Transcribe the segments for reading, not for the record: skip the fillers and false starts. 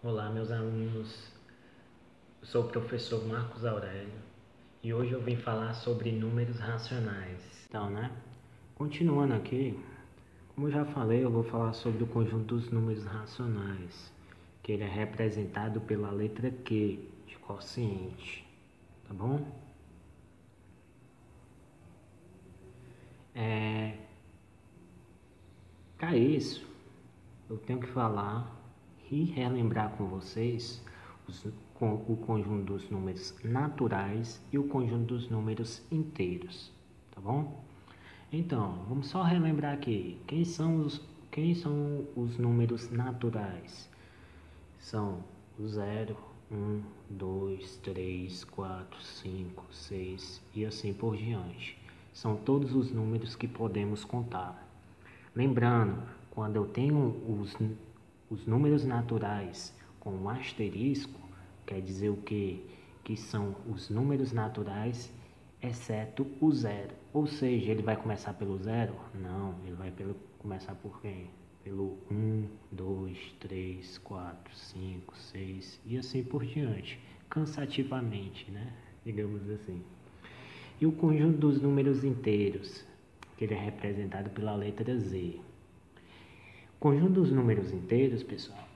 Olá, meus alunos. Eu sou o professor Marcos Aurélio e hoje eu vim falar sobre números racionais. Então, continuando aqui, como eu já falei, eu vou falar sobre o conjunto dos números racionais, que ele é representado pela letra Q de quociente, tá bom? Para isso, eu tenho que falar e relembrar com vocês o conjunto dos números naturais e o conjunto dos números inteiros, tá bom? Então, vamos só relembrar aqui. Quem são os números naturais? São o 0, 1, 2, 3, 4, 5, 6 e assim por diante. São todos os números que podemos contar. Lembrando, quando eu tenho os números naturais com um asterisco, quer dizer o quê? Que são os números naturais, exceto o zero. Ou seja, ele vai começar pelo zero? Não, ele vai começar por quem? Pelo 1, 2, 3, 4, 5, 6 e assim por diante, cansativamente, digamos assim. E o conjunto dos números inteiros, que ele é representado pela letra Z. O conjunto dos números inteiros, pessoal,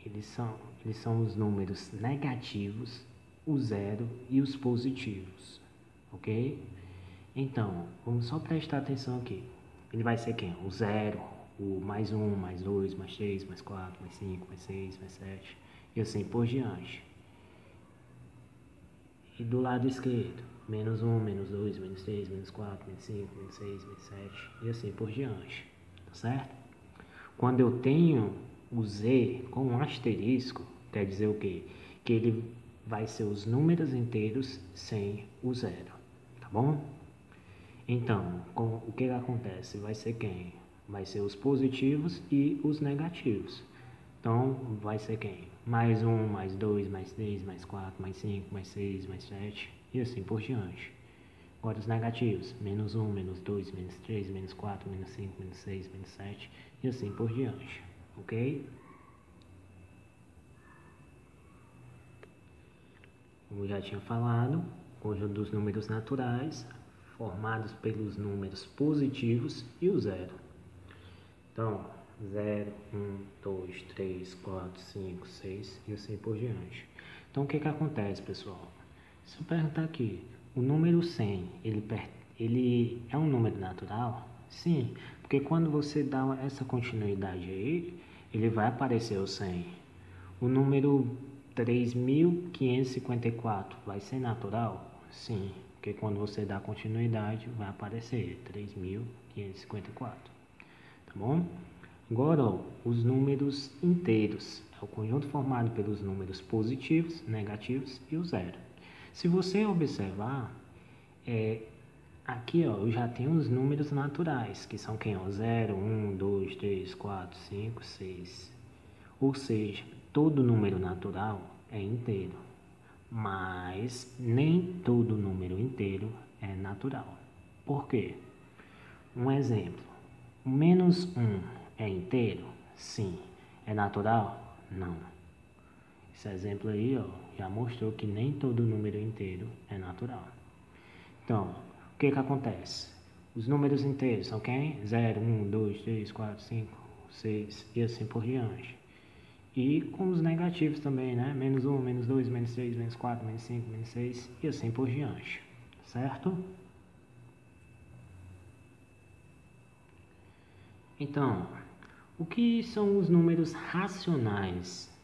eles são os números negativos, o zero e os positivos, ok? Então, vamos só prestar atenção aqui. Ele vai ser quem? O zero, o mais um, mais dois, mais três, mais quatro, mais cinco, mais seis, mais sete e assim por diante. E do lado esquerdo, menos 1, menos 2, menos 3, menos 4, menos 5, menos 6, menos 7 e assim por diante, tá certo? Quando eu tenho o Z com um asterisco, quer dizer o quê? Que ele vai ser os números inteiros sem o zero, tá bom? Então, o que acontece? Vai ser quem? Vai ser os positivos e os negativos. Então, vai ser quem? Mais 1, mais 2, mais 3, mais 4, mais 5, mais 6, mais 7 e assim por diante. Agora os negativos, menos 1, menos 2, menos 3, menos 4, menos 5, menos 6, menos 7 e assim por diante, ok? Como já tinha falado, conjunto dos números naturais, formados pelos números positivos e o zero. Então, 0, 1, 2, 3, 4, 5, 6 e assim por diante. Então, o que acontece, pessoal? Se eu perguntar aqui, o número 100, ele é um número natural? Sim, porque quando você dá essa continuidade aí, ele vai aparecer o 100. O número 3.554 vai ser natural? Sim, porque quando você dá continuidade, vai aparecer 3.554. Tá bom? Agora, os números inteiros. É o conjunto formado pelos números positivos, negativos e o zero. Se você observar, aqui eu já tenho os números naturais, que são quem? 0, 1, 2, 3, 4, 5, 6. Ou seja, todo número natural é inteiro, mas nem todo número inteiro é natural. Por quê? Um exemplo, o menos 1 é inteiro? Sim. É natural? Não. Esse exemplo aí já mostrou que nem todo número inteiro é natural. Então, o que acontece? Os números inteiros são quem? 0, 1, 2, 3, 4, 5, 6 e assim por diante. E com os negativos também, Menos 1, menos 2, menos 3, menos 4, menos 5, menos 6 e assim por diante. Certo? Então, o que são os números racionais?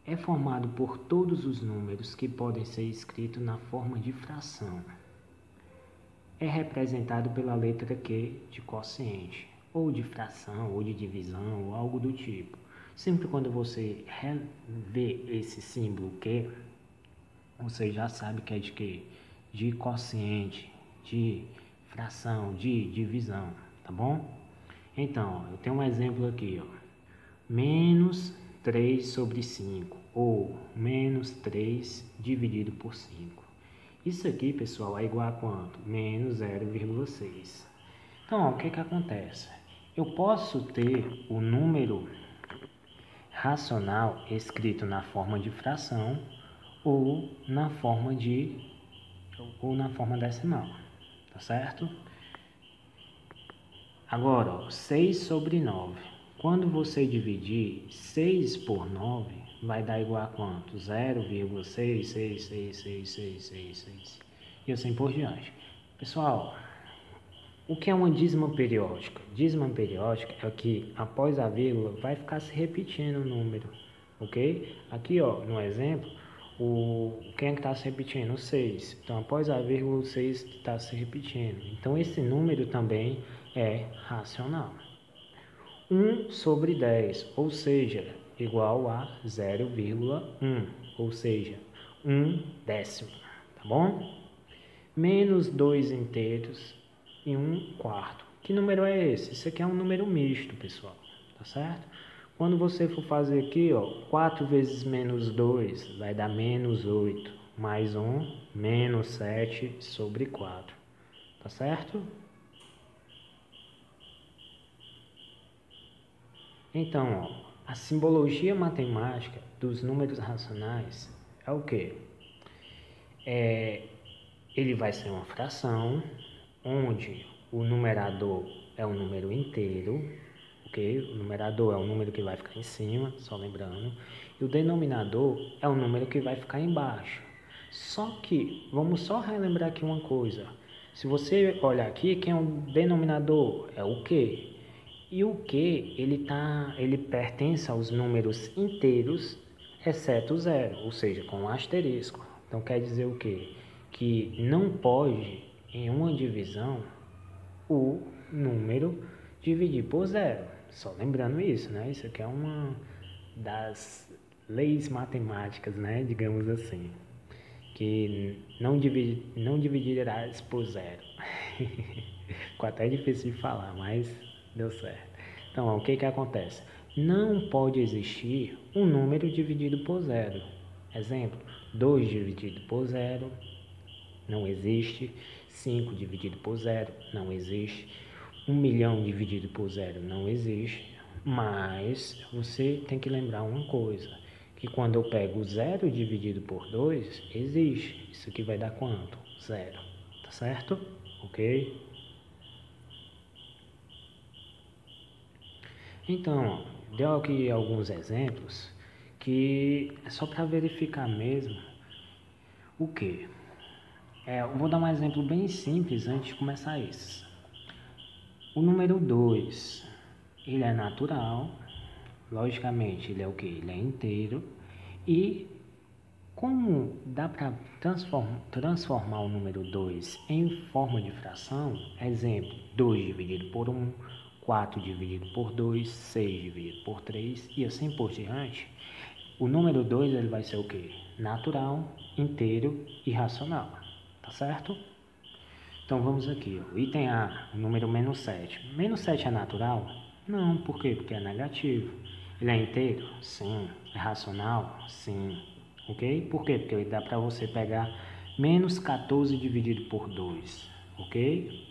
É formado por todos os números que podem ser escritos na forma de fração. É representado pela letra Q de quociente, ou de fração, ou de divisão, ou algo do tipo. Sempre quando você vê esse símbolo Q, você já sabe que é de quê? De quociente, de fração, de divisão, tá bom? Então, eu tenho um exemplo aqui, menos 3 sobre 5, ou menos 3 dividido por 5. Isso aqui, pessoal, é igual a quanto? Menos 0,6. Então, o que acontece? Eu posso ter o número racional escrito na forma de fração ou na forma decimal, tá certo? Agora, ó, 6 sobre 9. Quando você dividir 6 por 9, vai dar igual a quanto? 0,6666666. E assim por diante. Pessoal, o que é uma dízima periódica? Dízima periódica é que após a vírgula vai ficar se repetindo o número, ok? Aqui, ó, no exemplo, quem é que está se repetindo? O 6. Então, após a vírgula, o 6 está se repetindo. Então, esse número também é racional. 1 sobre 10, ou seja, igual a 0,1, ou seja, 1 décimo, tá bom? Menos 2 inteiros e 1 quarto. Que número é esse? Isso aqui é um número misto, pessoal, tá certo? Quando você for fazer aqui, ó, 4 vezes menos 2 vai dar menos 8, mais 1, menos 7 sobre 4, tá certo? Então, ó, a simbologia matemática dos números racionais é o quê? Ele vai ser uma fração, onde o numerador é um número inteiro, ok? O numerador é o número que vai ficar em cima, só lembrando, e o denominador é o número que vai ficar embaixo. Só que, vamos só relembrar aqui uma coisa. Se você olhar aqui, quem é o denominador? É o Q. E o Q, ele pertence aos números inteiros, exceto o zero, ou seja, com um asterisco. Então, quer dizer o quê? Que não pode, em uma divisão, o número dividir por zero. Só lembrando isso, né? Isso aqui é uma das leis matemáticas, né? Digamos assim. Que não dividirás por zero. Ficou até difícil de falar, mas deu certo. Então, ó, o que acontece? Não pode existir um número dividido por zero. Exemplo, 2 dividido por zero, não existe. 5 dividido por zero, não existe. 1.000.000 dividido por zero, não existe. Mas você tem que lembrar uma coisa, que quando eu pego 0 dividido por 2, existe. Isso aqui vai dar quanto? 0. Tá certo? Ok? Então, deu aqui alguns exemplos que é só para verificar mesmo o que. Eu vou dar um exemplo bem simples antes de começar isso. O número 2, ele é natural, logicamente ele é o que? Ele é inteiro. E como dá para transformar o número 2 em forma de fração? Exemplo, 2 dividido por 1, 4 dividido por 2, 6 dividido por 3 e assim por diante. O número 2 ele vai ser o que? Natural, inteiro e racional, tá certo? Então vamos aqui, ó. Item A, o número menos 7. Menos 7 é natural? Não, por quê? Porque é negativo. Ele é inteiro? Sim. É racional? Sim. Ok? Por quê? Porque dá para você pegar menos 14 dividido por 2. Ok?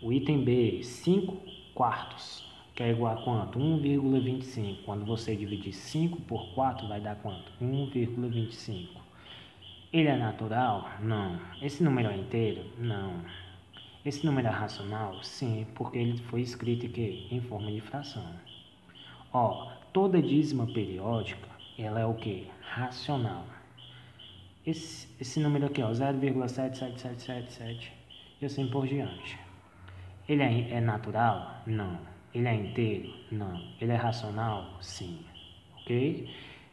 O item B, 5 quartos, que é igual a quanto? 1,25. Quando você dividir 5 por 4, vai dar quanto? 1,25. Ele é natural? Não. Esse número é inteiro? Não. Esse número é racional? Sim, porque ele foi escrito aqui em forma de fração. Ó, toda dízima periódica, ela é o que? Racional. Esse número aqui, ó, 0,77777 e assim por diante. Ele é natural? Não. Ele é inteiro? Não. Ele é racional? Sim. Ok?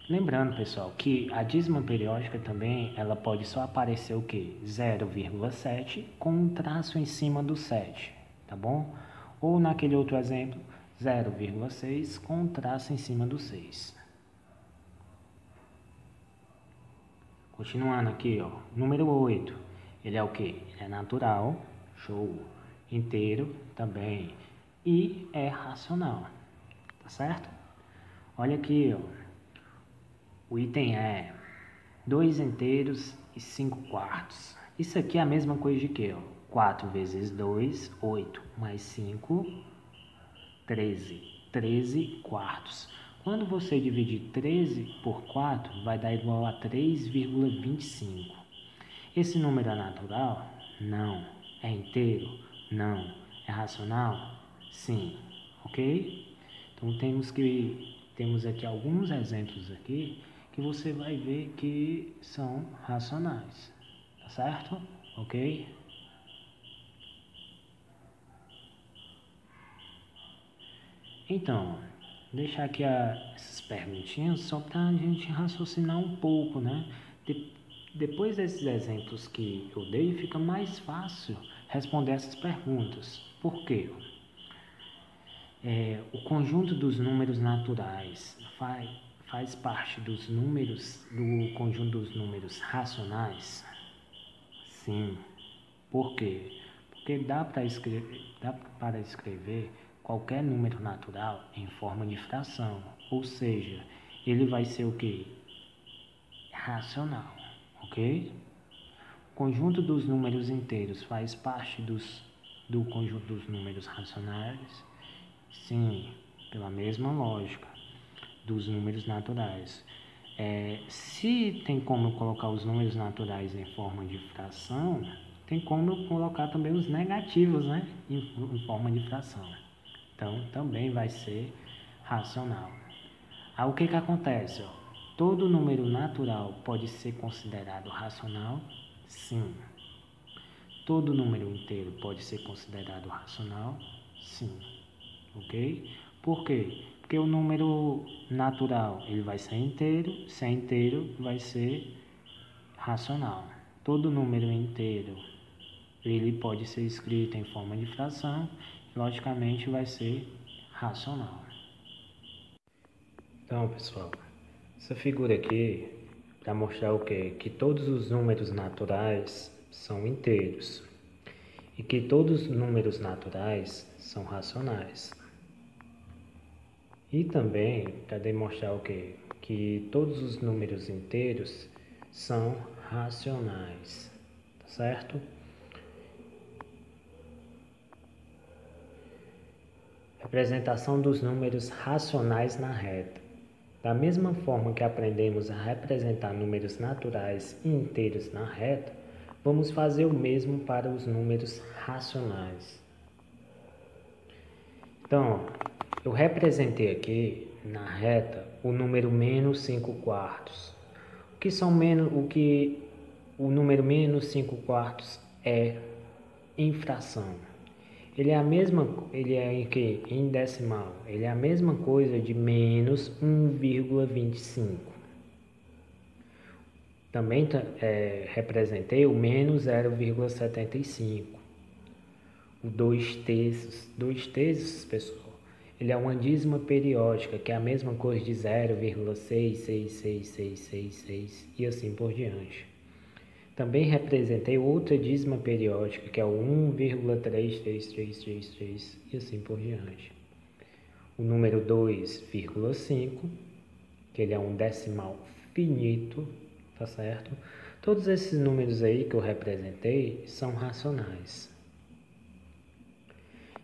Lembrando, pessoal, que a dízima periódica também, ela pode só aparecer o quê? 0,7 com um traço em cima do 7, tá bom? Ou naquele outro exemplo, 0,6 com um traço em cima do 6. Continuando aqui, ó, número 8, ele é o quê? Ele é natural, show, inteiro também, e é racional, tá certo? Olha aqui, ó, o item é 2 inteiros e 5 quartos. Isso aqui é a mesma coisa de que, ó, 4 vezes 2, 8, mais 5, 13 quartos. Quando você dividir 13 por 4, vai dar igual a 3,25. Esse número é natural? Não. É inteiro? Não. É racional? Sim. Ok? Então temos aqui alguns exemplos aqui que você vai ver que são racionais. Tá certo? Ok? Então, deixar aqui essas perguntinhas só para a gente raciocinar um pouco, né? Depois desses exemplos que eu dei, fica mais fácil responder essas perguntas. Por quê? O conjunto dos números naturais faz parte do conjunto dos números racionais? Sim. Por quê? Porque dá para escrever qualquer número natural em forma de fração, ou seja, ele vai ser o quê? Racional, ok? O conjunto dos números inteiros faz parte do conjunto dos números racionais? Sim, pela mesma lógica dos números naturais. Se tem como eu colocar os números naturais em forma de fração, tem como eu colocar também os negativos, né, em forma de fração. Então, também vai ser racional. Aí, o que acontece? Todo número natural pode ser considerado racional? Sim. Todo número inteiro pode ser considerado racional? Sim. Ok? Por quê? Porque o número natural ele vai ser inteiro, se é inteiro vai ser racional. Todo número inteiro ele pode ser escrito em forma de fração, logicamente vai ser racional. Então, pessoal, essa figura aqui para mostrar o quê? Que todos os números naturais são inteiros e que todos os números naturais são racionais. E também para demonstrar o quê? Que todos os números inteiros são racionais, tá certo? Representação dos números racionais na reta. Da mesma forma que aprendemos a representar números naturais e inteiros na reta, vamos fazer o mesmo para os números racionais. Então, eu representei aqui na reta o número menos 5 quartos. O número menos 5 quartos é em fração. Ele é em que? Em decimal. Ele é a mesma coisa de menos 1,25. Também representei o menos 0,75. O 2 terços, pessoal, ele é uma dízima periódica, que é a mesma coisa de 0,66666 e assim por diante. Também representei outra dízima periódica, que é o 1,33333 e assim por diante. O número 2,5, que ele é um decimal finito, tá certo? Todos esses números aí que eu representei são racionais.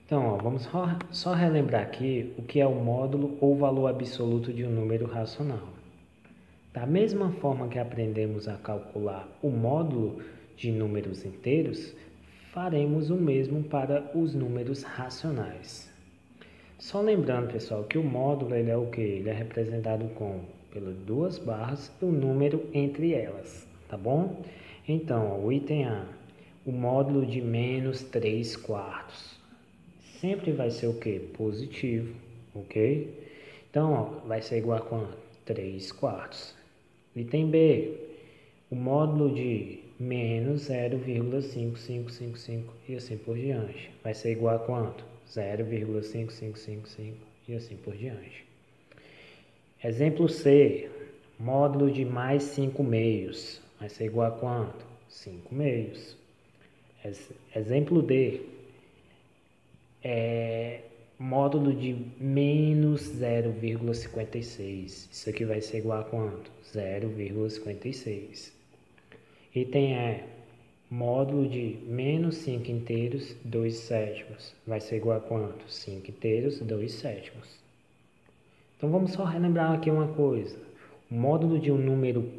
Então, vamos só relembrar aqui o que é o módulo ou valor absoluto de um número racional. Da mesma forma que aprendemos a calcular o módulo de números inteiros, faremos o mesmo para os números racionais. Só lembrando, pessoal, que o módulo ele é o que? Ele é representado pelas duas barras e o número entre elas, tá bom? Então, o item A, o módulo de menos 3 quartos. Sempre vai ser o que? Positivo, ok? Então, vai ser igual a quanto? 3 quartos. Item B, o módulo de menos 0,5555 e assim por diante. Vai ser igual a quanto? 0,5555 e assim por diante. Exemplo C, módulo de mais 5 meios. Vai ser igual a quanto? 5 meios. Exemplo D, módulo de menos 0,56. Isso aqui vai ser igual a quanto? 0,56. Item E, Módulo de menos 5 inteiros, 2 sétimos. Vai ser igual a quanto? 5 inteiros, 2 sétimos. Então, vamos só relembrar aqui uma coisa. O módulo de um número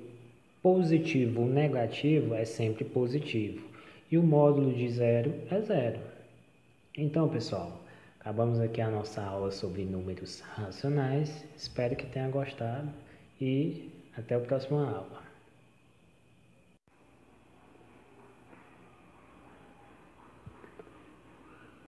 positivo ou negativo é sempre positivo. E o módulo de zero é zero. Então, pessoal, acabamos aqui a nossa aula sobre números racionais. Espero que tenha gostado e até a próxima aula.